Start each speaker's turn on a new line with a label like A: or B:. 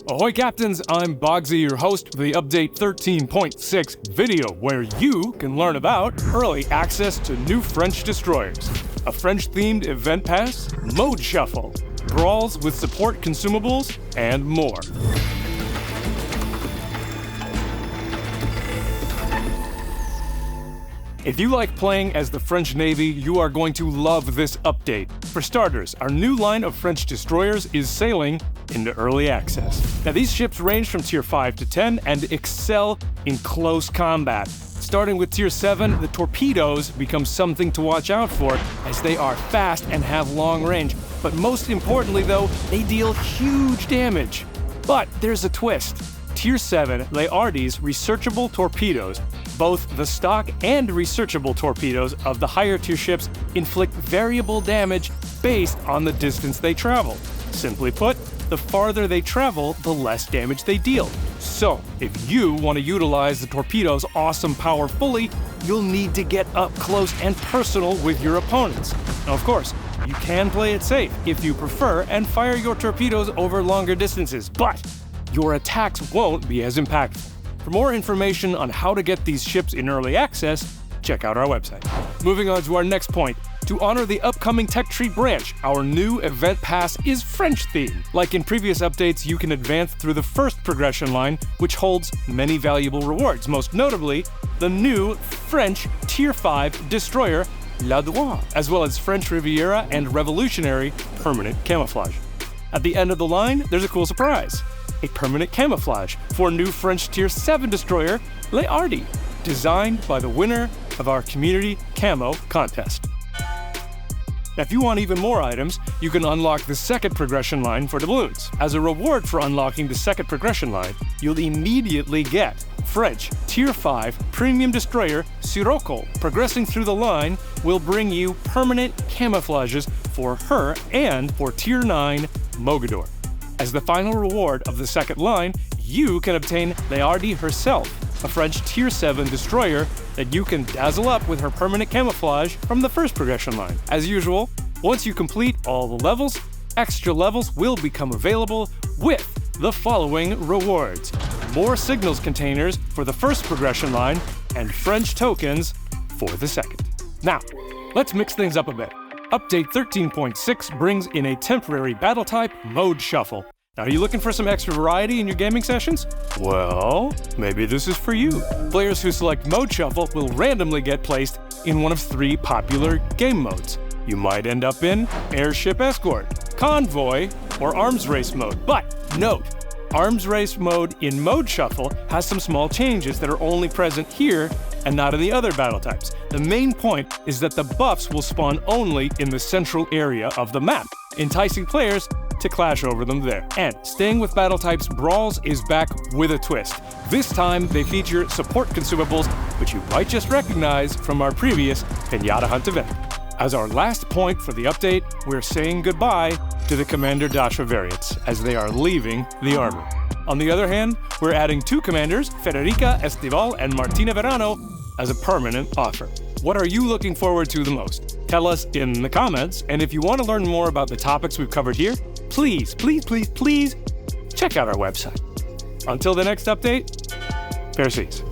A: Ahoy Captains, I'm Bogsy, your host for the Update 13.6 video, where you can learn about early access to new French destroyers, a French-themed event pass, mode shuffle, brawls with support consumables, and more. If you like playing as the French Navy, you are going to love this update. For starters, our new line of French destroyers is sailing into early access. Now, these ships range from Tier 5 to 10 and excel in close combat. Starting with Tier 7, the torpedoes become something to watch out for, as they are fast and have long range. But most importantly, though, they deal huge damage. But there's a twist. Tier 7 Léard's researchable torpedoes, both the stock and researchable torpedoes of the higher tier ships, inflict variable damage based on the distance they travel. Simply put, the farther they travel, the less damage they deal. So, if you want to utilize the torpedo's awesome power fully, you'll need to get up close and personal with your opponents. Now, of course, you can play it safe if you prefer and fire your torpedoes over longer distances, but your attacks won't be as impactful. For more information on how to get these ships in early access, check out our website. Moving on to our next point. To honor the upcoming Tech Tree branch, our new event pass is French-themed. Like in previous updates, you can advance through the first progression line, which holds many valuable rewards, most notably the new French Tier 5 destroyer, La Douane, as well as French Riviera and Revolutionary permanent camouflage. At the end of the line, there's a cool surprise. A permanent camouflage for new French Tier 7 destroyer, Léardy, designed by the winner of our community camo contest. Now, if you want even more items, you can unlock the second progression line for doubloons. As a reward for unlocking the second progression line, you'll immediately get French Tier 5 premium destroyer Sirocco. Progressing through the line will bring you permanent camouflages for her and for Tier 9 Mogador. As the final reward of the second line, you can obtain Léardy herself, a French Tier 7 destroyer that you can dazzle up with her permanent camouflage from the first progression line. As usual, once you complete all the levels, extra levels will become available with the following rewards: more signals containers for the first progression line and French tokens for the second. Now, let's mix things up a bit. Update 13.6 brings in a temporary battle type mode shuffle. Now, are you looking for some extra variety in your gaming sessions? Well, maybe this is for you. Players who select mode shuffle will randomly get placed in one of 3 popular game modes. You might end up in airship escort, convoy, or arms race mode. But note, arms race mode in mode shuffle has some small changes that are only present here and not in the other battle types. The main point is that the buffs will spawn only in the central area of the map, enticing players to clash over them there. And staying with battle types, Brawls is back with a twist. This time, they feature support consumables, which you might just recognize from our previous Pinata Hunt event. As our last point for the update, we're saying goodbye to the Commander Dasha variants, as they are leaving the army. On the other hand, we're adding 2 commanders, Federica Estival and Martina Verano, as a permanent offer. What are you looking forward to the most? Tell us in the comments, and if you want to learn more about the topics we've covered here, please check out our website. Until the next update, fair seas.